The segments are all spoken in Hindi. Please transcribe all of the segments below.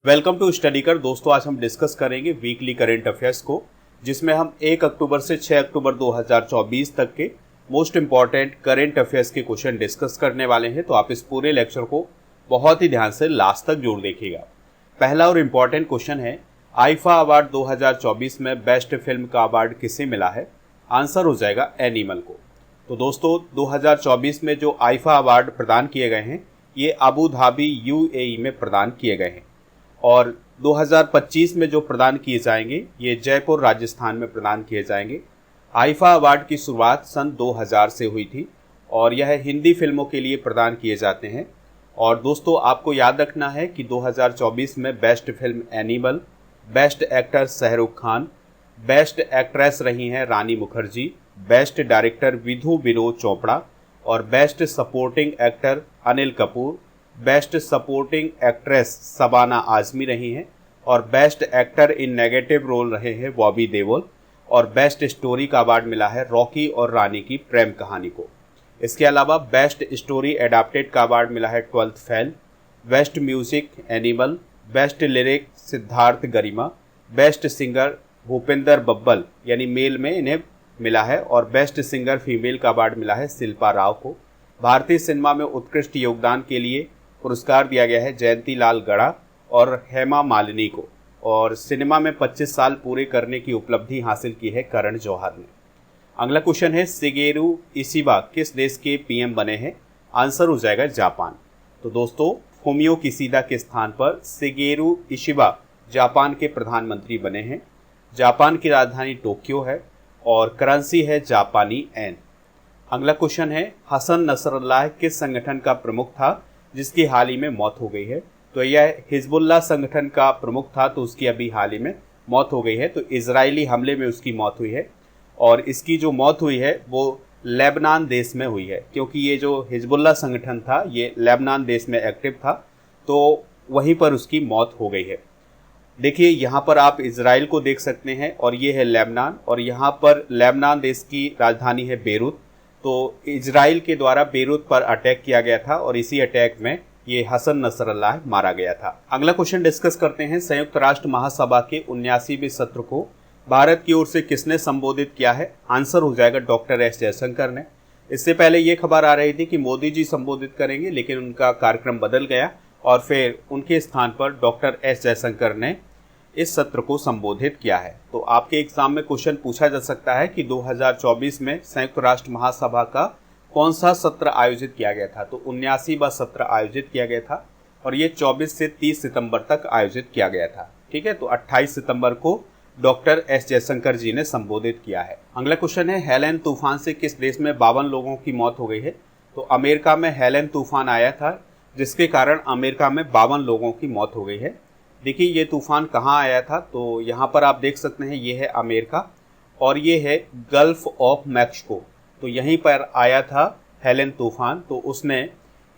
वेलकम टू स्टडी कर। दोस्तों, आज हम डिस्कस करेंगे वीकली करंट अफेयर्स को, जिसमें हम 1 अक्टूबर से 6 अक्टूबर 2024 तक के मोस्ट इंपॉर्टेंट करंट अफेयर्स के क्वेश्चन डिस्कस करने वाले हैं। तो आप इस पूरे लेक्चर को बहुत ही ध्यान से लास्ट तक जरूर देखिएगा। पहला और इम्पॉर्टेंट क्वेश्चन है, आईफा अवार्ड 2024 में बेस्ट फिल्म का अवार्ड किसे मिला है? आंसर हो जाएगा एनिमल को। तो दोस्तों, 2024 में जो आईफा अवार्ड प्रदान किए गए हैं, ये अबू धाबी यूएई में प्रदान किए गए हैं, और 2025 में जो प्रदान किए जाएंगे ये जयपुर राजस्थान में प्रदान किए जाएंगे। आईफा अवार्ड की शुरुआत सन 2000 से हुई थी और यह हिंदी फिल्मों के लिए प्रदान किए जाते हैं। और दोस्तों, आपको याद रखना है कि 2024 में best film Animal, best actor Shahrukh Khan, best actress रही हैं रानी मुखर्जी, बेस्ट डायरेक्टर विधु विनोद चोपड़ा और best supporting actor Anil Kapoor, best supporting actress Shabana Azmi रही हैं और best actor in negative role रहे हैं बॉबी देओल, और बेस्ट स्टोरी का अवार्ड मिला है रॉकी और रानी की प्रेम कहानी को। इसके अलावा बेस्ट स्टोरी एडाप्टेड का अवार्ड मिला है 12th fail, best music Animal, best lyric Siddharth Garima, best singer Bhupendra Babbal यानी मेल में इन्हें मिला है, और बेस्ट सिंगर फीमेल का अवार्ड मिला है शिल्पा राव को। भारतीय सिनेमा में उत्कृष्ट योगदान के लिए पुरस्कार दिया गया है जयंती लाल गड़ा और हेमा मालिनी को, और सिनेमा में 25 साल पूरे करने की उपलब्धि हासिल की है करण जौहर ने। अगला क्वेश्चन है, शिगेरू इशिबा किस देश के पीएम बने हैं? आंसर हो जाएगा जापान। तो दोस्तों, फुमियो किशिदा के स्थान पर शिगेरू इशिबा जापान के प्रधानमंत्री बने हैं। जापान की राजधानी टोक्यो है और करेंसी है जापानी एन। अगला क्वेश्चन है, हसन नसरुल्लाह किस संगठन का प्रमुख था जिसकी हाल ही में मौत हो गई है? तो यह हिजबुल्लाह संगठन का प्रमुख था, तो उसकी अभी हाल ही में मौत हो गई है। तो इजरायली हमले में उसकी मौत हुई है, और इसकी जो मौत हुई है वो लेबनान देश में हुई है, क्योंकि ये जो हिजबुल्लाह संगठन था ये लेबनान देश में एक्टिव था, तो वहीं पर उसकी मौत हो गई है। देखिए, यहाँ पर आप इजराइल को देख सकते हैं और ये है लेबनान, और यहाँ पर लेबनान देश की राजधानी है बेरूत। तो इजराइल के द्वारा बेरूत पर अटैक किया गया था और इसी अटैक में ये हसन नसरुल्लाह मारा गया था। अगला क्वेश्चन डिस्कस करते हैं, संयुक्त राष्ट्र महासभा के 79वें सत्र को भारत की ओर से किसने संबोधित किया है? आंसर हो जाएगा डॉक्टर एस जयशंकर ने। इससे पहले ये खबर आ रही थी कि मोदी जी संबोधित करेंगे, लेकिन उनका कार्यक्रम बदल गया और फिर उनके स्थान पर डॉक्टर एस जयशंकर ने इस सत्र को संबोधित किया है। तो आपके एग्जाम में क्वेश्चन पूछा जा सकता है कि 2024 में संयुक्त राष्ट्र महासभा का कौन सा सत्र आयोजित किया गया था? तो 79वां सत्र आयोजित किया गया था और ये 24 से 30 सितंबर तक आयोजित किया गया था। ठीक है, तो 28 सितंबर को डॉक्टर एस जयशंकर जी ने संबोधित किया है। अगला क्वेश्चन है, हेलेन तूफान से किस देश में 52 लोगों की मौत हो गई है? तो अमेरिका में हेलेन तूफान आया था, जिसके कारण अमेरिका में 52 लोगों की मौत हो गई है। देखिए, ये तूफान कहाँ आया था? तो यहाँ पर आप देख सकते हैं, ये है अमेरिका और ये है गल्फ ऑफ मैक्सिको। तो यहीं पर आया था हेलेन तूफान, तो उसने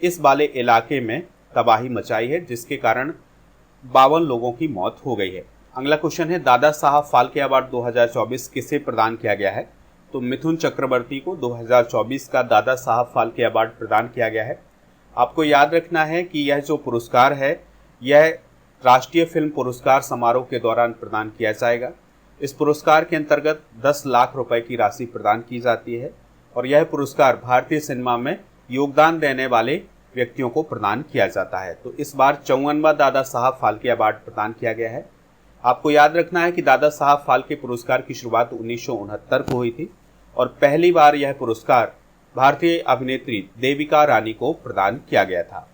इस वाले इलाके में तबाही मचाई है, जिसके कारण 52 लोगों की मौत हो गई है। अगला क्वेश्चन है, दादा साहब फाल्के अवार्ड 2024 किसे प्रदान किया गया है? तो मिथुन चक्रवर्ती को 2024 का दादा साहब फाल्के अवार्ड प्रदान किया गया है। आपको याद रखना है कि यह जो पुरस्कार है यह राष्ट्रीय फिल्म पुरस्कार समारोह के दौरान प्रदान किया जाएगा। इस पुरस्कार के अंतर्गत 10 लाख रुपए की राशि प्रदान की जाती है और यह पुरस्कार भारतीय सिनेमा में योगदान देने वाले व्यक्तियों को प्रदान किया जाता है। तो इस बार 54वां दादा साहब फाल्के अवार्ड प्रदान किया गया है। आपको याद रखना है कि दादा साहब फाल्के पुरस्कार की शुरुआत 1969 को हुई थी और पहली बार यह पुरस्कार भारतीय अभिनेत्री देविका रानी को प्रदान किया गया था।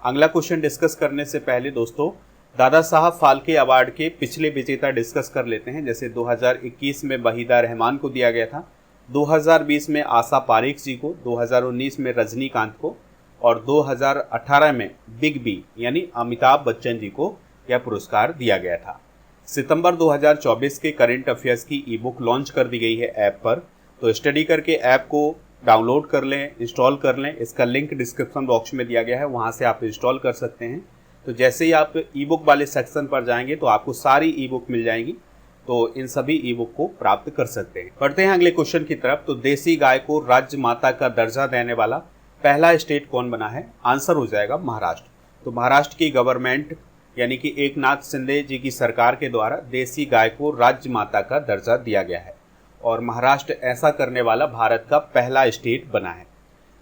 अगला क्वेश्चन डिस्कस करने से पहले दोस्तों, दादा साहब फाल्के अवार्ड के पिछले विजेता डिस्कस कर लेते हैं। जैसे 2021 में वहीदा रहमान को दिया गया था, 2020 में आशा पारेख जी को, 2019 में रजनीकांत को और 2018 में बिग बी यानी अमिताभ बच्चन जी को यह पुरस्कार दिया गया था। सितंबर 2024 के करंट अफेयर्स की ई बुक लॉन्च कर दी गई है ऐप पर, तो स्टडी करके ऐप को डाउनलोड कर लें, इंस्टॉल कर लें। इसका लिंक डिस्क्रिप्शन बॉक्स में दिया गया है, वहाँ से आप इंस्टॉल कर सकते हैं। तो जैसे ही आप ई बुक वाले सेक्शन पर जाएंगे तो आपको सारी ई बुक मिल जाएंगी, तो इन सभी ई बुक को प्राप्त कर सकते हैं। बढ़ते हैं अगले क्वेश्चन की तरफ। तो देसी गाय को राज्य माता का दर्जा देने वाला पहला स्टेट कौन बना है? आंसर हो जाएगा महाराष्ट्र। तो महाराष्ट्र की गवर्नमेंट यानी कि एकनाथ शिंदे जी की सरकार के द्वारा देसी गाय को राज्य माता का दर्जा दिया गया है और महाराष्ट्र ऐसा करने वाला भारत का पहला स्टेट बना है।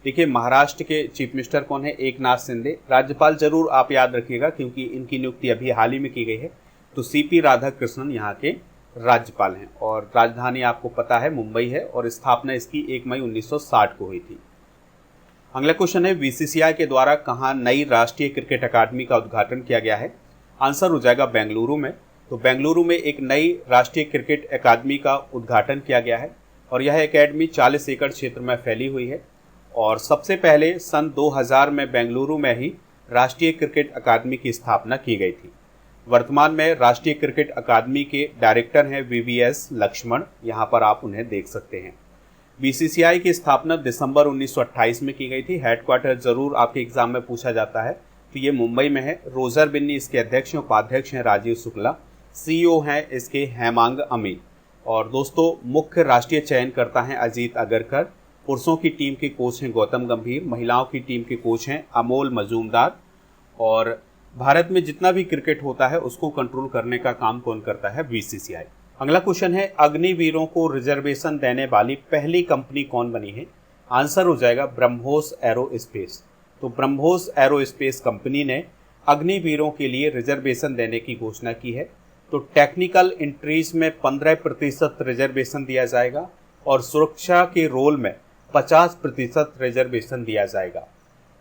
देखिए, महाराष्ट्र के चीफ मिनिस्टर कौन है? एकनाथ शिंदे। राज्यपाल जरूर आप याद रखिएगा क्योंकि इनकी नियुक्ति अभी हाल ही में की गई है। तो सीपी राधाकृष्णन यहाँ के राज्यपाल हैं और राजधानी आपको पता है मुंबई है और स्थापना इसकी 1 मई 1960 को हुई थी। अगला क्वेश्चन है, बीसीसीआई के द्वारा कहाँ नई राष्ट्रीय क्रिकेट अकादमी का उद्घाटन किया गया है? आंसर हो जाएगा बेंगलुरु में। तो बेंगलुरु में एक नई राष्ट्रीय क्रिकेट अकादमी का उद्घाटन किया गया है और यह अकादमी 40 एकड़ क्षेत्र में फैली हुई है और सबसे पहले सन 2000 में बेंगलुरु में ही राष्ट्रीय क्रिकेट अकादमी की स्थापना की गई थी। वर्तमान में राष्ट्रीय क्रिकेट अकादमी के डायरेक्टर हैं वीवीएस लक्ष्मण, यहाँ पर आप उन्हें देख सकते हैं। बीसीसीआई की स्थापना दिसंबर 1928 में की गई थी। हेडक्वार्टर जरूर आपके एग्जाम में पूछा जाता है, तो ये मुंबई में है। रोजर बिन्नी इसके अध्यक्ष हैं, उपाध्यक्ष हैं राजीव शुक्ला, सीईओ हैं इसके हेमांग अमीन और दोस्तों मुख्य राष्ट्रीय चयनकर्ता हैं अजीत अगरकर। पुरुषों की टीम के कोच हैं गौतम गंभीर, महिलाओं की टीम के कोच हैं अमोल मजूमदार और भारत में जितना भी क्रिकेट होता है उसको कंट्रोल करने का काम कौन करता है? बीसीसीआई। अगला क्वेश्चन है, अग्निवीरों को रिजर्वेशन देने वाली पहली कंपनी कौन बनी है? आंसर हो जाएगा ब्रह्मोस एरोस्पेस। तो ब्रह्मोस एरोस्पेस कंपनी ने अग्निवीरों के लिए रिजर्वेशन देने की घोषणा की है। तो टेक्निकल एंट्रीज में 15% रिजर्वेशन दिया जाएगा और सुरक्षा के रोल में 50% रिजर्वेशन दिया जाएगा।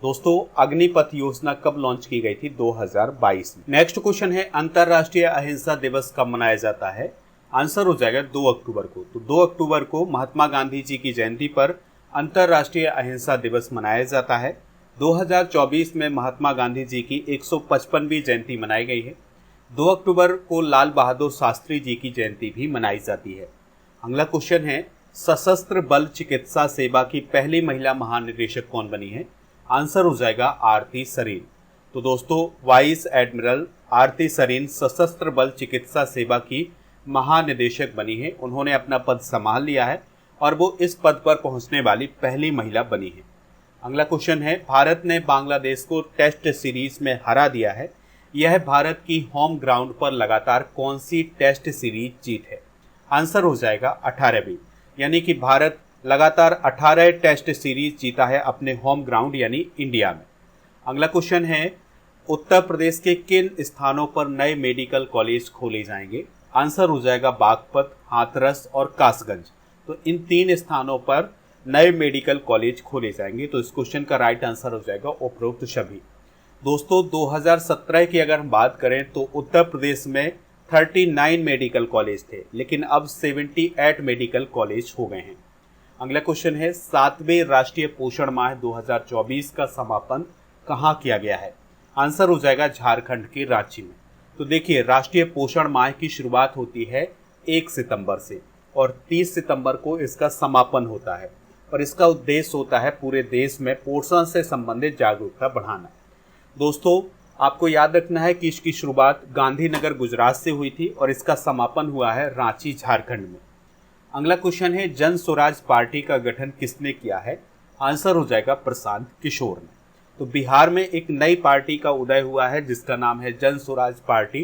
दोस्तों, अग्निपथ योजना कब लॉन्च की गई थी? 2022 में। नेक्स्ट क्वेश्चन है, अंतर्राष्ट्रीय अहिंसा दिवस कब मनाया जाता है? आंसर हो जाएगा 2 अक्टूबर को। तो 2 अक्टूबर को महात्मा गांधी जी की जयंती पर अंतर्राष्ट्रीय अहिंसा दिवस मनाया जाता है। 2024 में महात्मा गांधी जी की 155वीं जयंती मनाई गई है। 2 अक्टूबर को लाल बहादुर शास्त्री जी की जयंती भी मनाई जाती है। अगला क्वेश्चन है, सशस्त्र बल चिकित्सा सेवा की पहली महिला महानिदेशक कौन बनी है? आंसर हो जाएगा आरती सरीन। तो दोस्तों, वाइस एडमिरल आरती सरीन सशस्त्र बल चिकित्सा सेवा की महानिदेशक बनी है। उन्होंने अपना पद संभाल लिया है और वो इस पद पर पहुंचने वाली पहली महिला बनी है। अगला क्वेश्चन है, भारत ने बांग्लादेश को टेस्ट सीरीज में हरा दिया है। यह भारत की होम ग्राउंड पर लगातार कौन सी टेस्ट सीरीज जीत है? आंसर हो जाएगा 18वीं, यानी कि भारत लगातार 18 टेस्ट सीरीज जीता है अपने होम ग्राउंड यानी इंडिया में। अगला क्वेश्चन है, उत्तर प्रदेश के किन स्थानों पर नए मेडिकल कॉलेज खोले जाएंगे? आंसर हो जाएगा बागपत, हाथरस और कासगंज। तो इन 3 स्थानों पर नए मेडिकल कॉलेज खोले जाएंगे। तो इस क्वेश्चन का राइट आंसर हो जाएगा उपरोक्त सभी। दोस्तों, 2017 की अगर हम बात करें तो उत्तर प्रदेश में 39 मेडिकल कॉलेज थे, लेकिन अब 78 मेडिकल कॉलेज हो गए हैं। अगला क्वेश्चन है, 7वें राष्ट्रीय पोषण माह 2024 का समापन कहाँ किया गया है? आंसर हो जाएगा झारखंड के रांची में। तो देखिए, राष्ट्रीय पोषण माह की शुरुआत होती है 1 सितंबर से और 30 सितंबर को इसका समापन होता है और इसका उद्देश्य होता है पूरे देश में पोषण से संबंधित जागरूकता बढ़ाना। दोस्तों, आपको याद रखना है कि इसकी शुरुआत गांधीनगर गुजरात से हुई थी और इसका समापन हुआ है रांची झारखंड में। अगला क्वेश्चन है, जन स्वराज पार्टी का गठन किसने किया है? आंसर हो जाएगा प्रशांत किशोर ने। तो बिहार में एक नई पार्टी का उदय हुआ है जिसका नाम है जन स्वराज पार्टी।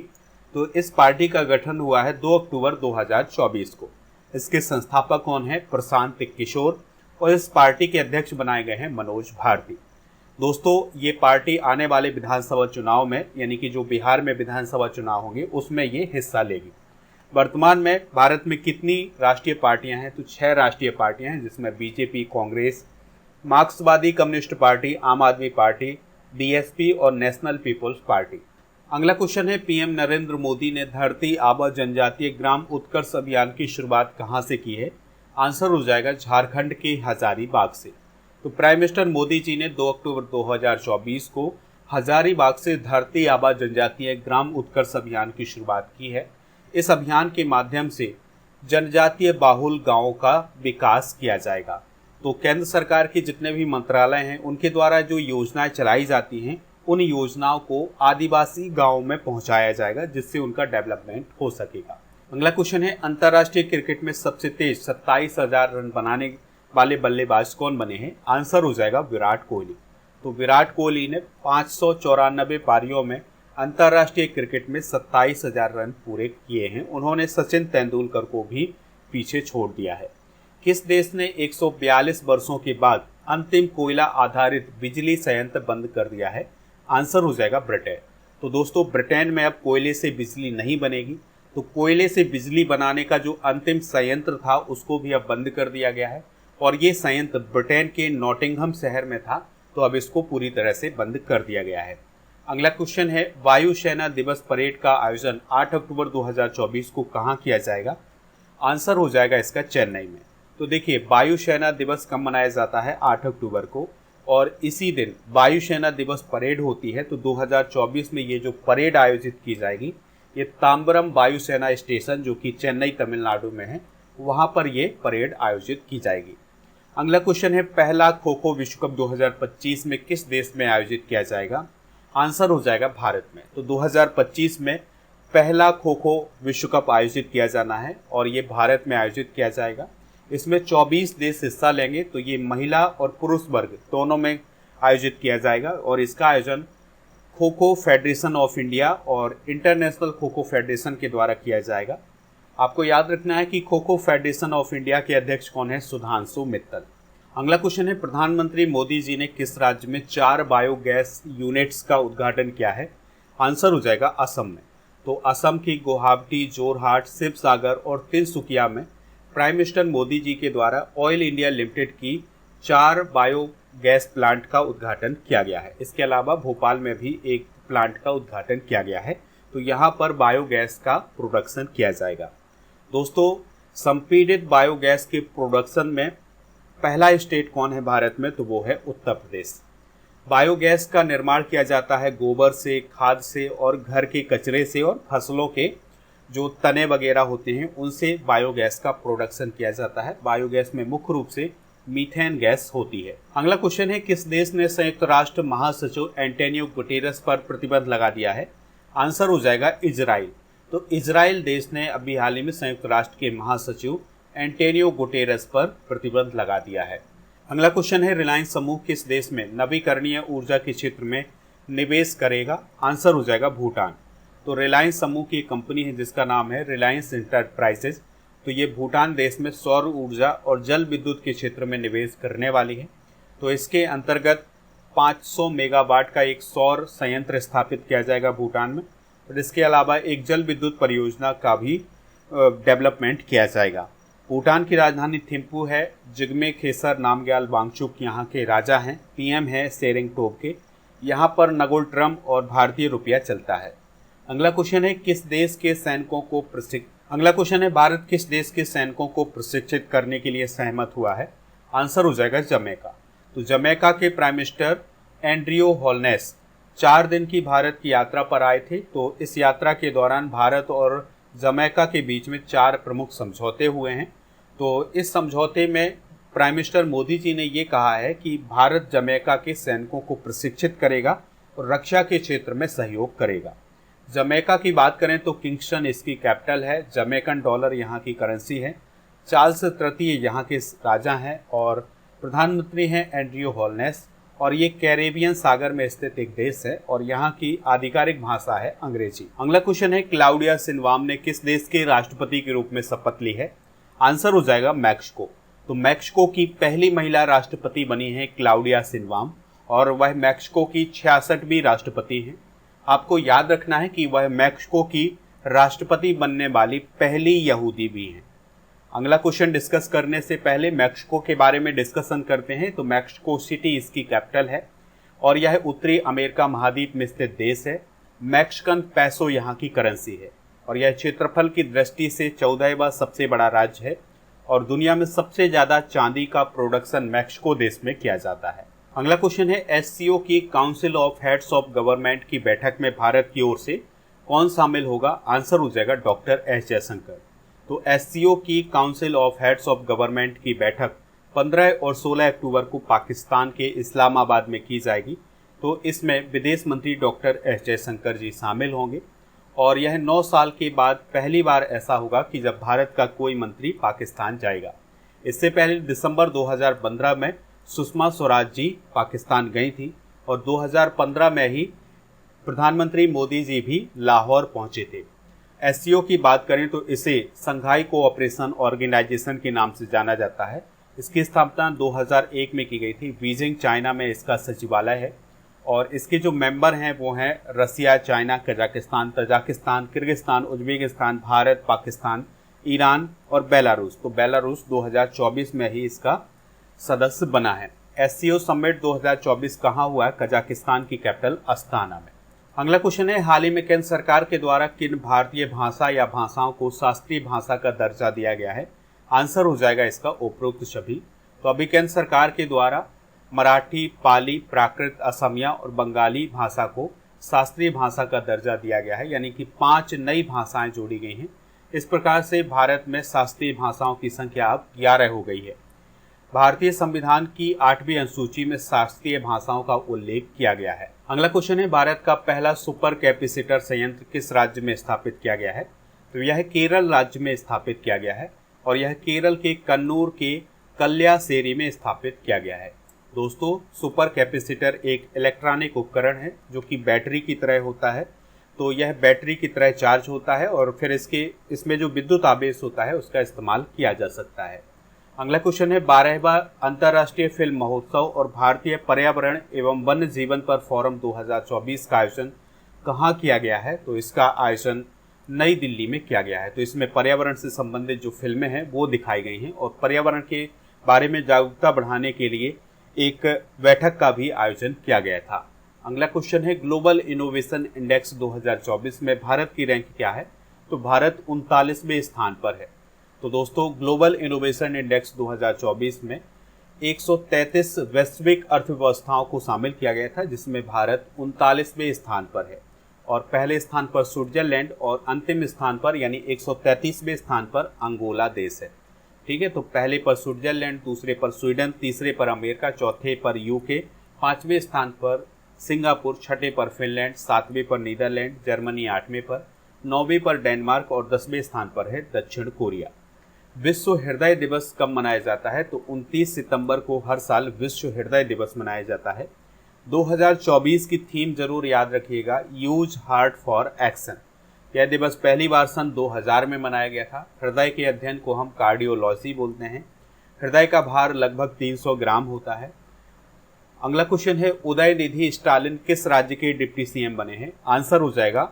तो इस पार्टी का गठन हुआ है 2 अक्टूबर 2024 को। इसके संस्थापक कौन है? प्रशांत किशोर और इस पार्टी के अध्यक्ष बनाए गए हैं मनोज भारती। दोस्तों, ये पार्टी आने वाले विधानसभा चुनाव में, यानी कि जो बिहार में विधानसभा चुनाव होंगे उसमें ये हिस्सा लेगी। वर्तमान में भारत में कितनी राष्ट्रीय पार्टियां हैं? तो 6 राष्ट्रीय पार्टियां हैं, जिसमें बीजेपी, कांग्रेस, मार्क्सवादी कम्युनिस्ट पार्टी, आम आदमी पार्टी, बीएसपी और नेशनल पीपुल्स पार्टी। अगला क्वेश्चन है, पीएम नरेंद्र मोदी ने धरती आबा जनजातीय ग्राम उत्कर्ष अभियान की शुरुआत कहां से की है? आंसर हो जाएगा झारखंड के हजारीबाग से। तो प्राइम मिनिस्टर मोदी जी ने 2 अक्टूबर 2024 को हजारीबाग से धरती आबा जनजातीय ग्राम उत्कर्ष अभियान की शुरुआत की है। इस अभियान के माध्यम से जनजातीय बाहुल गांवों का विकास किया जाएगा। तो केंद्र सरकार के जितने भी मंत्रालय हैं उनके द्वारा जो योजनाएं चलाई जाती हैं उन योजनाओं को आदिवासी गांवों में पहुंचाया जाएगा, जिससे उनका डेवलपमेंट हो सकेगा। अगला क्वेश्चन है, अंतर्राष्ट्रीय क्रिकेट में सबसे तेज 27,000 रन बनाने वाले बल्लेबाज कौन बने हैं? आंसर हो जाएगा विराट कोहली। तो विराट कोहली ने 594 पारियों में अंतर्राष्ट्रीय क्रिकेट में 27,000 रन पूरे किए हैं। उन्होंने सचिन तेंदुलकर को भी पीछे छोड़ दिया है। किस देश ने 142 वर्षों के बाद अंतिम कोयला आधारित बिजली संयंत्र बंद कर दिया है? आंसर हो जाएगा ब्रिटेन। तो दोस्तों, ब्रिटेन में अब कोयले से बिजली नहीं बनेगी, तो कोयले से बिजली बनाने का जो अंतिम संयंत्र था उसको भी अब बंद कर दिया गया है, और ये संयंत्र ब्रिटेन के नॉटिंघम शहर में था, तो अब इसको पूरी तरह से बंद कर दिया गया है। अगला क्वेश्चन है, वायुसेना दिवस परेड का आयोजन 8 अक्टूबर 2024 को कहाँ किया जाएगा? आंसर हो जाएगा इसका चेन्नई में। तो देखिए, वायुसेना दिवस कब मनाया जाता है? 8 अक्टूबर को, और इसी दिन वायुसेना दिवस परेड होती है। तो 2024 में ये जो परेड आयोजित की जाएगी, ये तांबरम वायुसेना स्टेशन जो कि चेन्नई तमिलनाडु में है, वहाँ पर ये परेड आयोजित की जाएगी। अगला क्वेश्चन है, पहला खो खो विश्व कप 2025 में किस देश में आयोजित किया जाएगा? आंसर हो जाएगा भारत में। तो 2025 में पहला खो खो विश्व कप आयोजित किया जाना है, और ये भारत में आयोजित किया जाएगा। इसमें 24 देश हिस्सा लेंगे, तो ये महिला और पुरुष वर्ग दोनों में आयोजित किया जाएगा, और इसका आयोजन kho kho federation of India और इंटरनेशनल खो खो फेडरेशन के द्वारा किया जाएगा। आपको याद रखना है कि kho kho federation of India के अध्यक्ष कौन है? सुधांशु मित्तल। अगला क्वेश्चन है, प्रधानमंत्री मोदी जी ने किस राज्य में 4 बायोगैस यूनिट्स का उद्घाटन किया है? आंसर हो जाएगा असम में। तो असम की गुवाहाटी, जोरहाट, शिवसागर और तिनसुकिया में प्राइम मिनिस्टर मोदी जी के द्वारा ऑयल इंडिया लिमिटेड की 4 बायोगैस प्लांट का उद्घाटन किया गया है। इसके अलावा भोपाल में भी एक प्लांट का उद्घाटन किया गया है, तो यहाँ पर बायोगैस का प्रोडक्शन किया जाएगा। दोस्तों, संपीड़ित बायोगैस के प्रोडक्शन में पहला स्टेट कौन है भारत में? तो वो है उत्तर प्रदेश। बायोगैस का निर्माण किया जाता है गोबर से, खाद से और घर के कचरे से, और फसलों के जो तने वगैरह होते हैं उनसे बायोगैस का प्रोडक्शन किया जाता है। बायोगैस में मुख्य रूप से मीथेन गैस होती है। अगला क्वेश्चन है, किस देश ने संयुक्त राष्ट्र महासचिव एंटोनियो गुटेरेस पर प्रतिबंध लगा दिया है? आंसर हो जाएगा इजराइल। तो इजराइल देश ने अभी हाल ही में संयुक्त राष्ट्र के महासचिव एंटोनियो गुटेरेस पर प्रतिबंध लगा दिया है। अगला क्वेश्चन है, रिलायंस समूह किस देश में नवीकरणीय ऊर्जा के क्षेत्र में निवेश करेगा? आंसर हो जाएगा भूटान। तो रिलायंस समूह की एक कंपनी है जिसका नाम है रिलायंस इंटरप्राइजेज, तो ये भूटान देश में सौर ऊर्जा और जल विद्युत के क्षेत्र में निवेश करने वाली है। तो इसके अंतर्गत 500 मेगावाट का एक सौर संयंत्र स्थापित किया जाएगा भूटान में, और इसके अलावा एक जल विद्युत परियोजना का भी डेवलपमेंट किया जाएगा। भूटान की राजधानी थिम्पू है। जिग्मे खेसर नामग्याल वांगचुक यहाँ के राजा हैं। पीएम है शेरिंग टोब्गे। यहाँ पर नगोल ट्रम और भारतीय रुपया चलता है। अगला क्वेश्चन है, भारत किस देश के सैनिकों को प्रशिक्षित करने के लिए सहमत हुआ है? आंसर हो जाएगा जमैका। तो जमैका के प्राइम मिनिस्टर एंड्रियो होल्नेस 4 दिन की भारत की यात्रा पर आए थे। तो इस यात्रा के दौरान भारत और जमैका के बीच में 4 प्रमुख समझौते हुए हैं। तो इस समझौते में प्राइम मिनिस्टर मोदी जी ने ये कहा है कि भारत जमैका के सैनिकों को प्रशिक्षित करेगा और रक्षा के क्षेत्र में सहयोग करेगा। जमैका की बात करें तो किंगस्टन इसकी कैपिटल है। जमैकन डॉलर यहाँ की करेंसी है। चार्ल्स तृतीय यहाँ के राजा हैं और प्रधानमंत्री हैं एंड्रियो होल्नेस, और ये कैरेबियन सागर में स्थित एक देश है और यहाँ की आधिकारिक भाषा है अंग्रेजी। अगला क्वेश्चन है, क्लाउडिया शिनबाम ने किस देश के राष्ट्रपति के रूप में शपथ ली है? आंसर हो जाएगा मैक्सिको। तो मैक्सिको की पहली महिला राष्ट्रपति बनी है क्लाउडिया शिनबाम, और वह मैक्सिको की 66वीं राष्ट्रपति हैं। आपको याद रखना है कि वह मैक्सिको की राष्ट्रपति बनने वाली पहली यहूदी भी हैं। अगला क्वेश्चन डिस्कस करने से पहले मैक्सिको के बारे में डिस्कशन करते हैं। तो मैक्सिको सिटी इसकी कैपिटल है और यह उत्तरी अमेरिका महाद्वीप में स्थित देश है। मैक्सिकन पैसो यहाँ की करेंसी है और यह क्षेत्रफल की दृष्टि से 14वां सबसे बड़ा राज्य है और दुनिया में सबसे ज़्यादा चांदी का प्रोडक्शन मैक्सिको देश में किया जाता है। अगला क्वेश्चन है, एससीओ की council of heads of government की बैठक में भारत की ओर से कौन शामिल होगा? आंसर हो जाएगा डॉक्टर एस जयशंकर। तो एससीओ की council of heads of government की बैठक 15 और 16 अक्टूबर को पाकिस्तान के इस्लामाबाद में की जाएगी। तो इसमें विदेश मंत्री डॉक्टर एस जयशंकर जी शामिल होंगे और यह 9 साल के बाद पहली बार ऐसा होगा कि जब भारत का कोई मंत्री पाकिस्तान जाएगा। इससे पहले दिसंबर 2015 में सुषमा स्वराज जी पाकिस्तान गई थी और 2015 में ही प्रधानमंत्री मोदी जी भी लाहौर पहुंचे थे। एससीओ की बात करें तो इसे संघाई कोऑपरेशन ऑर्गेनाइजेशन के नाम से जाना जाता है। इसकी स्थापना 2001 में की गई थी। बीजिंग चाइना में इसका सचिवालय है और इसके जो मेंबर हैं वो हैं Russia, China, Kazakhstan, Tajikistan, Kyrgyzstan, Uzbekistan, Bharat, Pakistan, Iran और बेलारूस। तो बेलारूस 2024 में ही इसका सदस्य बना है। एससीओ समिट 2024 कहाँ हुआ है? कजाकिस्तान की कैपिटल अस्ताना में। अगला क्वेश्चन है, हाल ही में केंद्र सरकार के द्वारा किन भारतीय भाषा या भाषाओं को शास्त्रीय भाषा का दर्जा दिया गया है? आंसर हो जाएगा इसका उपरोक्त सभी। तो अभी केंद्र सरकार के द्वारा मराठी, पाली, प्राकृत, असमिया और बंगाली भाषा को शास्त्रीय भाषा का दर्जा दिया गया है, यानी कि 5 नई भाषाएं जोड़ी गई हैं। इस प्रकार से भारत में शास्त्रीय भाषाओं की संख्या अब 11 हो गई है। भारतीय संविधान की 8वीं अनुसूची में शास्त्रीय भाषाओं का उल्लेख किया गया है। अगला क्वेश्चन है, भारत का पहला सुपर कैपेसिटर संयंत्र किस राज्य में स्थापित किया गया है? तो यह केरल राज्य में स्थापित किया गया है और यह केरल के कन्नूर के कल्यासेरी में स्थापित किया गया है। दोस्तों, सुपर कैपेसिटर एक इलेक्ट्रॉनिक उपकरण है जो कि बैटरी की तरह होता है। तो यह बैटरी की तरह चार्ज होता है और फिर इसमें जो विद्युत आवेश होता है उसका इस्तेमाल किया जा सकता है। अगला क्वेश्चन है, 12वां अंतर्राष्ट्रीय फिल्म महोत्सव और भारतीय पर्यावरण एवं वन्य जीवन पर फोरम 2024 का आयोजन कहाँ किया गया है? तो इसका आयोजन नई दिल्ली में किया गया है। तो इसमें पर्यावरण से संबंधित जो फिल्में हैं वो दिखाई गई हैं और पर्यावरण के बारे में जागरूकता बढ़ाने के लिए एक बैठक का भी आयोजन किया गया था। अगला क्वेश्चन है, ग्लोबल इनोवेशन इंडेक्स 2024 में भारत की रैंक क्या है? तो भारत 39वें स्थान पर है। तो दोस्तों, ग्लोबल इनोवेशन इंडेक्स 2024 में 133 वैश्विक अर्थव्यवस्थाओं को शामिल किया गया था, जिसमें भारत 39वें स्थान पर है और पहले स्थान पर स्विट्जरलैंड और अंतिम स्थान पर यानी 133वें स्थान पर अंगोला देश है। ठीक है, तो पहले पर स्विट्जरलैंड, दूसरे पर स्वीडन, तीसरे पर अमेरिका, चौथे पर यूके, 5वें स्थान पर सिंगापुर, छठे पर फिनलैंड, 7वें पर नीदरलैंड, जर्मनी 8वें पर, 9वें पर डेनमार्क और 10वें स्थान पर है दक्षिण कोरिया। विश्व हृदय दिवस कब मनाया जाता है? तो 29 सितंबर को हर साल विश्व हृदय दिवस मनाया जाता है। 2024 की थीम जरूर याद रखिएगा, यूज हार्ट फॉर एक्शन। यह दिवस पहली बार सन 2000 में मनाया गया था। हृदय के अध्ययन को हम कार्डियोलॉजी बोलते हैं। हृदय का भार लगभग 300 ग्राम होता है। अगला क्वेश्चन है, उदयनिधि स्टालिन किस राज्य के डिप्टी सीएम बने हैं? आंसर हो जाएगा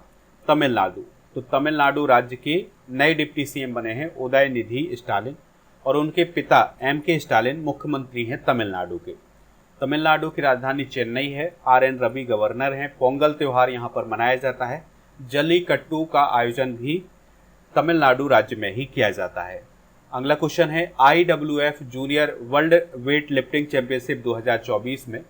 तमिलनाडु। तो तमिलनाडु राज्य के नए डिप्टी सीएम बने हैं उदयनिधि स्टालिन और उनके पिता एम.के. स्टालिन मुख्यमंत्री हैं तमिलनाडु के। तमिलनाडु की राजधानी चेन्नई है। आर.एन. रवि गवर्नर हैं। पोंगल त्यौहार यहाँ पर मनाया जाता है। जल्लीकट्टू का आयोजन भी तमिलनाडु राज्य में ही किया जाता है। अगला क्वेश्चन है, IWF junior world weight lifting championship 2024 में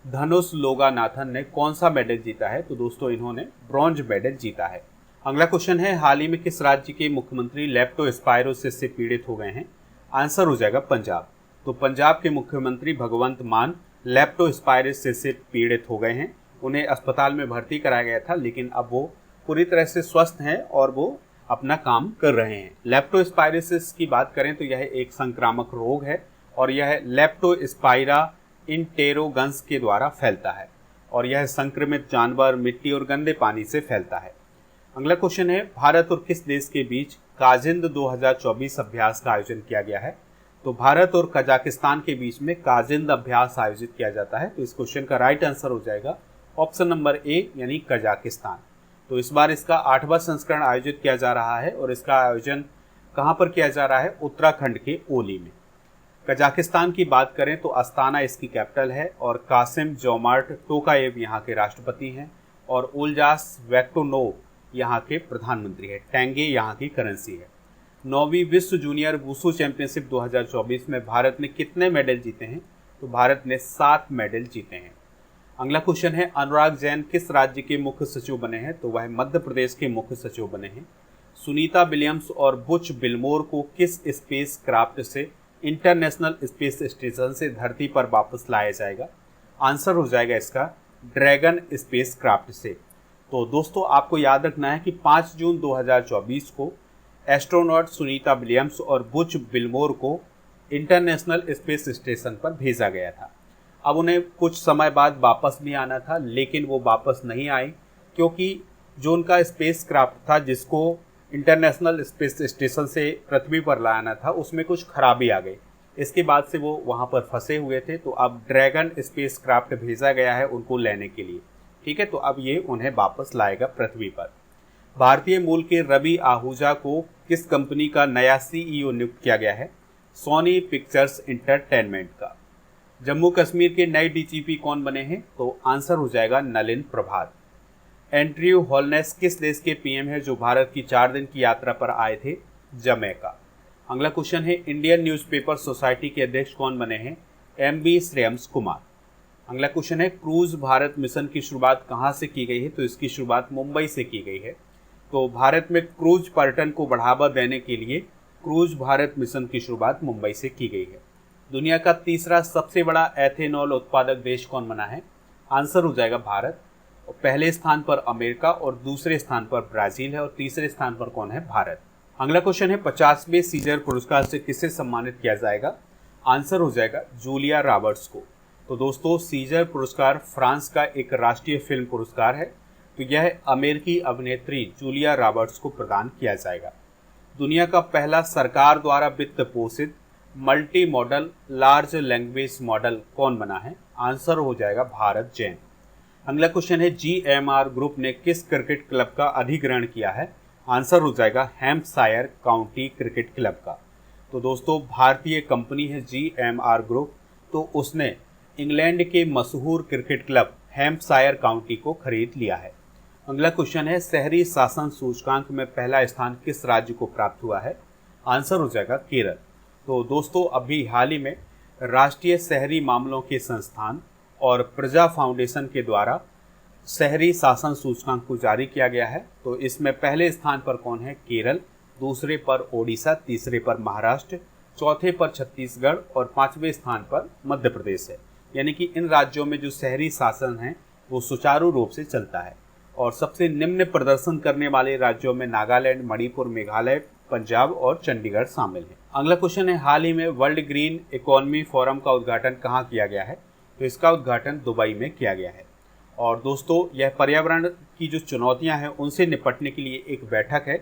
धनुष लोगानाथन ने कौन सा मेडल जीता है? तो दोस्तों, इन्होंने ब्रॉन्ज मेडल जीता है। अगला क्वेश्चन है, हाल ही में किस राज्य के मुख्यमंत्री लेप्टोस्पायरोसिस से पीड़ित हो गए हैं? आंसर हो जाएगा पंजाब। तो पंजाब के मुख्यमंत्री भगवंत मान लेप्टोस्पायरोसिस से पीड़ित हो गए हैं। उन्हें अस्पताल में भर्ती कराया गया था, लेकिन अब वो पूरी तरह से स्वस्थ हैं और वो अपना काम कर रहे हैं। लेप्टोस्पायरोसिस की बात करें तो यह एक संक्रामक रोग है और यह लेप्टोस्पाइरा इंटेरोगन्स के द्वारा फैलता है और यह संक्रमित जानवर, मिट्टी और गंदे पानी से फैलता है। अगला क्वेश्चन है, भारत और किस देश के बीच काजिंद 2024 अभ्यास का आयोजन किया गया है? तो भारत और कजाकिस्तान के बीच में काजिंद अभ्यास आयोजित किया जाता है। तो इस क्वेश्चन का राइट आंसर हो जाएगा ऑप्शन नंबर ए यानी कजाकिस्तान। तो इस बार इसका 8वां संस्करण आयोजित किया जा रहा है और इसका आयोजन कहाँ पर किया जा रहा है? उत्तराखंड के ओली में। कजाकिस्तान की बात करें तो अस्ताना इसकी कैपिटल है और कासिम जोमार्ट टोकाएव यहाँ के राष्ट्रपति हैं और उल्जास वैक्टोनोव यहाँ के प्रधानमंत्री है। टेंगे यहाँ की करेंसी है। 9वीं विश्व जूनियर वुशु चैंपियनशिप 2024 में भारत ने कितने मेडल जीते हैं? तो भारत ने 7 मेडल जीते हैं। अगला क्वेश्चन है, अनुराग जैन किस राज्य के मुख्य सचिव बने हैं? तो वह मध्य प्रदेश के मुख्य सचिव बने हैं। सुनीता विलियम्स और बुच बिलमोर को किस स्पेस क्राफ्ट से इंटरनेशनल स्पेस स्टेशन से धरती पर वापस लाया जाएगा? आंसर हो जाएगा इसका ड्रैगन स्पेस क्राफ्ट से। तो दोस्तों, आपको याद रखना है कि 5 जून 2024 को एस्ट्रोनॉट सुनीता विलियम्स और बुच बिलमोर को इंटरनेशनल स्पेस स्टेशन पर भेजा गया था। अब उन्हें कुछ समय बाद वापस भी आना था, लेकिन वो वापस नहीं आई क्योंकि जो उनका स्पेस क्राफ्ट था जिसको इंटरनेशनल स्पेस स्टेशन से पृथ्वी पर लाना था, उसमें कुछ खराबी आ गई। इसके बाद से वो वहाँ पर फंसे हुए थे, तो अब ड्रैगन स्पेस क्राफ्ट भेजा गया है उनको लेने के लिए। ठीक है, तो अब ये उन्हें वापस लाएगा पृथ्वी पर। भारतीय मूल के रवि आहूजा को किस कंपनी का नया CEO नियुक्त किया गया है? सोनी पिक्चर्स एंटरटेनमेंट का। जम्मू कश्मीर के नए DGP कौन बने हैं? तो आंसर हो जाएगा नलिन प्रभात। एंड्रयू होलनेस किस देश के PM है जो भारत की 4 दिन की यात्रा पर आए थे? जमैका। अगला क्वेश्चन है, इंडियन न्यूज़पेपर सोसाइटी के अध्यक्ष कौन बने हैं? MB श्रेयम्स कुमार। अगला क्वेश्चन है, क्रूज भारत मिशन की शुरुआत कहाँ से की गई है? तो इसकी शुरुआत मुंबई से की गई है। तो भारत में क्रूज पर्यटन को बढ़ावा देने के लिए क्रूज भारत मिशन की शुरुआत मुंबई से की गई है। दुनिया का तीसरा सबसे बड़ा एथेनॉल उत्पादक देश कौन बना है? आंसर हो जाएगा भारत। और पहले स्थान पर अमेरिका और दूसरे स्थान पर ब्राजील है और तीसरे स्थान पर कौन है? भारत। अगला क्वेश्चन है, 50वें सीजर पुरस्कार से किसे सम्मानित किया जाएगा? आंसर हो जाएगा जूलिया रॉबर्ट्स को। तो दोस्तों, सीजर पुरस्कार फ्रांस का एक राष्ट्रीय फिल्म पुरस्कार है, तो यह अमेरिकी अभिनेत्री जूलिया रॉबर्ट्स को प्रदान किया जाएगा। दुनिया का पहला सरकार द्वारा वित्त पोषित multi modal large language model कौन बना है? आंसर हो जाएगा भारत जैन। अगला क्वेश्चन है, GMR ग्रुप ने किस क्रिकेट क्लब का अधिग्रहण किया है? आंसर हो जाएगा हैम्पशायर काउंटी क्रिकेट क्लब का। तो दोस्तों, भारतीय कंपनी है GMR ग्रुप, तो उसने इंग्लैंड के मशहूर क्रिकेट क्लब हैम्पशायर काउंटी को खरीद लिया है। अगला क्वेश्चन है, शहरी शासन सूचकांक में पहला स्थान किस राज्य को प्राप्त हुआ है? आंसर हो जाएगा केरल। तो दोस्तों, अभी हाल ही में राष्ट्रीय शहरी मामलों के संस्थान और प्रजा फाउंडेशन के द्वारा शहरी शासन सूचकांक को जारी किया गया है। तो इसमें पहले स्थान पर कौन है? केरल, दूसरे पर ओडिशा, तीसरे पर महाराष्ट्र, चौथे पर छत्तीसगढ़ और 5वें स्थान पर मध्य प्रदेश है। यानी कि इन राज्यों में जो शहरी शासन है वो सुचारू रूप से चलता है। और सबसे निम्न प्रदर्शन करने वाले राज्यों में नागालैंड, मणिपुर, मेघालय, पंजाब और चंडीगढ़ शामिल है। अगला क्वेश्चन है, हाल ही में वर्ल्ड ग्रीन इकोनॉमी फोरम का उद्घाटन कहाँ किया गया है? तो इसका उद्घाटन दुबई में किया गया है। और दोस्तों, यह पर्यावरण की जो चुनौतियां हैं उनसे निपटने के लिए एक बैठक है।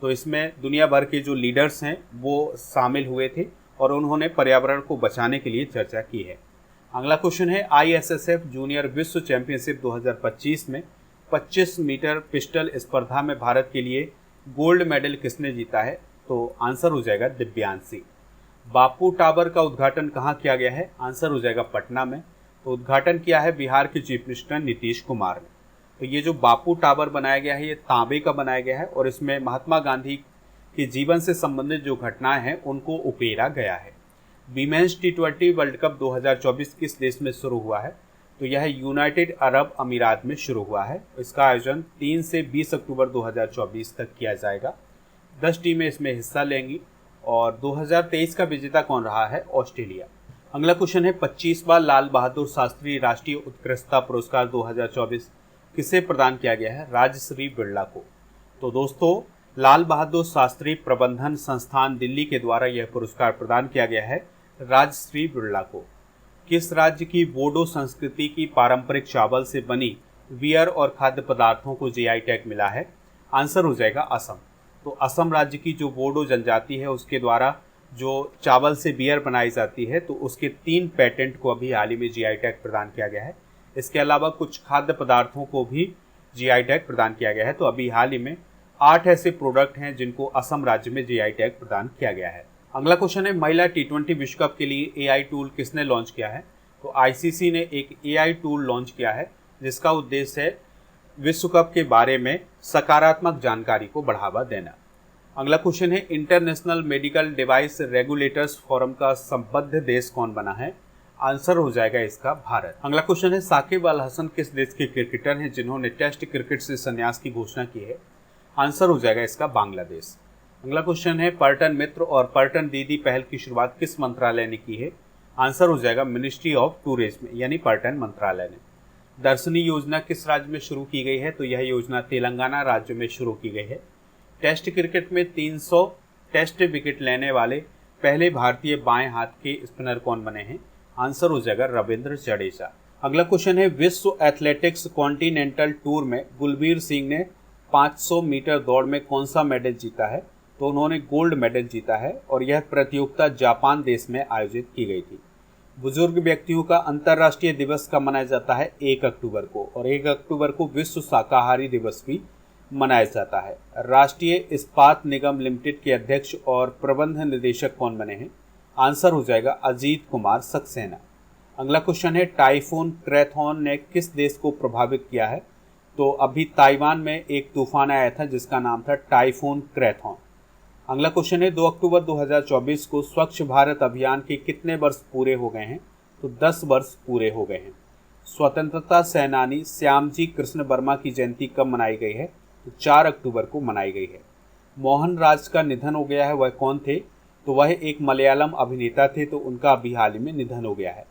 तो इसमें दुनिया भर के जो लीडर्स हैं वो शामिल हुए थे और उन्होंने पर्यावरण को बचाने के लिए चर्चा की है। अगला क्वेश्चन है, ISSF जूनियर विश्व चैंपियनशिप 2025 में 25 मीटर पिस्टल स्पर्धा में भारत के लिए गोल्ड मेडल किसने जीता है? तो आंसर हो जाएगा दिव्यांशी। बापू टावर का उद्घाटन कहाँ किया गया है? आंसर हो जाएगा पटना में। तो उद्घाटन किया है बिहार के चीफ मिनिस्टर नीतीश कुमार ने। तो ये जो बापू टावर बनाया गया है ये तांबे का बनाया गया है और इसमें महात्मा गांधी के जीवन से संबंधित जो घटनाएं हैं उनको उकेरा गया है। वीमेंस T20 वर्ल्ड कप 2024 किस देश में शुरू हुआ है? तो यह यूनाइटेड अरब अमीरात में शुरू हुआ है। इसका आयोजन 3 से 20 अक्टूबर 2024 तक किया जाएगा। 10 टीमें इसमें हिस्सा लेंगी और 2023 का विजेता कौन रहा है? ऑस्ट्रेलिया। अगला क्वेश्चन है, 25वां लाल बहादुर शास्त्री राष्ट्रीय उत्कृष्टता पुरस्कार 2024 किसे प्रदान किया गया है? राजश्री बिरला को। तो दोस्तों, लाल बहादुर शास्त्री प्रबंधन संस्थान दिल्ली के द्वारा यह पुरस्कार प्रदान किया गया है राजश्री बिरला को। किस राज्य की बोडो संस्कृति की पारंपरिक चावल से बनी बियर और खाद्य पदार्थों को GI टैग मिला है? आंसर हो जाएगा असम। तो असम राज्य की जो बोडो जनजाति है उसके द्वारा जो चावल से बियर बनाई जाती है तो उसके 3 पेटेंट को अभी हाल ही में GI टैग प्रदान किया गया है। इसके अलावा कुछ खाद्य पदार्थों को भी GI टैग प्रदान किया गया है। तो अभी हाल ही में 8 ऐसे प्रोडक्ट हैं जिनको असम राज्य में GI टैग प्रदान किया गया है। अगला क्वेश्चन है, महिला T20 विश्व कप के लिए AI टूल किसने लॉन्च किया है? तो ICC ने एक AI टूल लॉन्च किया है जिसका उद्देश्य है विश्व कप के बारे में सकारात्मक जानकारी को बढ़ावा देना। अगला क्वेश्चन है, international medical device regulators forum का संबद्ध देश कौन बना है? आंसर हो जाएगा इसका भारत। अगला क्वेश्चन है, साकिब अल हसन किस देश के क्रिकेटर हैं जिन्होंने टेस्ट क्रिकेट से संन्यास की घोषणा की है? आंसर हो जाएगा इसका बांग्लादेश। अगला क्वेश्चन है, पर्यटन मित्र और पर्यटन दीदी पहल की शुरुआत किस मंत्रालय ने की है? आंसर हो जाएगा मिनिस्ट्री ऑफ टूरिज्म यानी पर्यटन मंत्रालय ने। दर्शनी योजना किस राज्य में शुरू की गई है? तो यह योजना तेलंगाना राज्य में शुरू की गई है। टेस्ट क्रिकेट में 300 टेस्ट विकेट लेने वाले पहले भारतीय बाएं हाथ के स्पिनर कौन बने हैं? आंसर हो जाएगा रविंद्र जडेजा। अगला क्वेश्चन है, विश्व एथलेटिक्स कॉन्टिनेंटल टूर में गुलबीर सिंह ने 500 मीटर दौड़ में कौन सा मेडल जीता है? तो उन्होंने गोल्ड मेडल जीता है और यह प्रतियोगिता जापान देश में आयोजित की गई थी। बुजुर्ग व्यक्तियों का अंतर्राष्ट्रीय दिवस कब मनाया जाता है? 1 अक्टूबर को, और 1 अक्टूबर को विश्व शाकाहारी दिवस भी मनाया जाता है। राष्ट्रीय इस्पात निगम लिमिटेड के अध्यक्ष और प्रबंध निदेशक कौन बने हैं? आंसर हो जाएगा अजीत कुमार सक्सेना। अगला क्वेश्चन है, टाइफून क्रैथॉन ने किस देश को प्रभावित किया है? तो अभी ताइवान में एक तूफान आया था जिसका नाम था टाइफून क्रैथॉन। अगला क्वेश्चन है, 2 अक्टूबर 2024 को स्वच्छ भारत अभियान के कितने वर्ष पूरे हो गए हैं? तो 10 वर्ष पूरे हो गए हैं। स्वतंत्रता सेनानी श्यामजी कृष्ण वर्मा की जयंती कब मनाई गई है? तो 4 अक्टूबर को मनाई गई है। मोहन राज का निधन हो गया है, वह कौन थे? तो वह एक मलयालम अभिनेता थे, तो उनका अभी हाल ही में निधन हो गया है।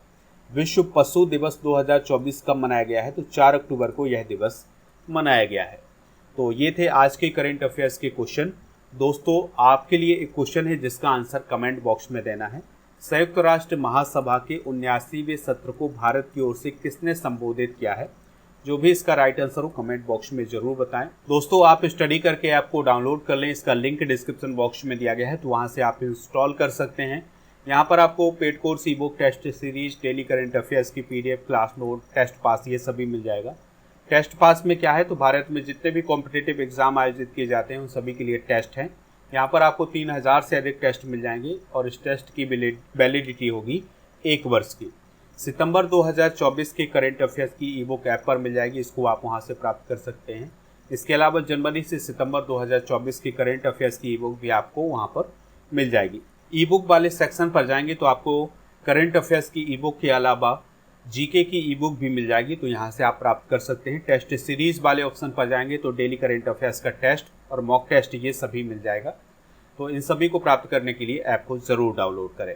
विश्व पशु दिवस 2024 कब मनाया गया है? तो 4 अक्टूबर को यह दिवस मनाया गया है। तो ये थे आज के करंट अफेयर्स के क्वेश्चन। दोस्तों, आपके लिए एक क्वेश्चन है जिसका आंसर कमेंट बॉक्स में देना है। संयुक्त राष्ट्र महासभा के 79वें सत्र को भारत की ओर से किसने संबोधित किया है? जो भी इसका राइट आंसर हो कमेंट बॉक्स में जरूर बताएं। दोस्तों, आप स्टडी करके ऐप को डाउनलोड कर लें, इसका लिंक डिस्क्रिप्शन बॉक्स में दिया गया है, तो वहां से आप इंस्टॉल कर सकते हैं। यहाँ पर आपको paid course, e book, test series, daily current affairs की PDF, class note, test pass, ये सभी मिल जाएगा। टेस्ट पास में क्या है, तो भारत में जितने भी कॉम्पिटिटिव एग्जाम आयोजित किए जाते हैं उन सभी के लिए टेस्ट हैं। यहाँ पर आपको 3000 से अधिक टेस्ट मिल जाएंगे और इस टेस्ट की वैलिडिटी होगी 1 वर्ष की। सितंबर 2024 के करंट अफेयर्स की ई बुक ऐप पर मिल जाएगी, इसको आप वहाँ से प्राप्त कर सकते हैं। इसके अलावा जनवरी से सितंबर 2024 की करंट अफेयर्स की ई बुक भी आपको वहाँ पर मिल जाएगी। ई बुक वाले सेक्शन पर जाएंगे तो आपको करंट अफेयर्स की ई बुक के अलावा जीके की ई बुक भी मिल जाएगी, तो यहाँ से आप प्राप्त कर सकते हैं। टेस्ट सीरीज वाले ऑप्शन पर जाएंगे तो डेली करंट अफेयर्स का टेस्ट और मॉक टेस्ट ये सभी मिल जाएगा। तो इन सभी को प्राप्त करने के लिए ऐप को ज़रूर डाउनलोड करें।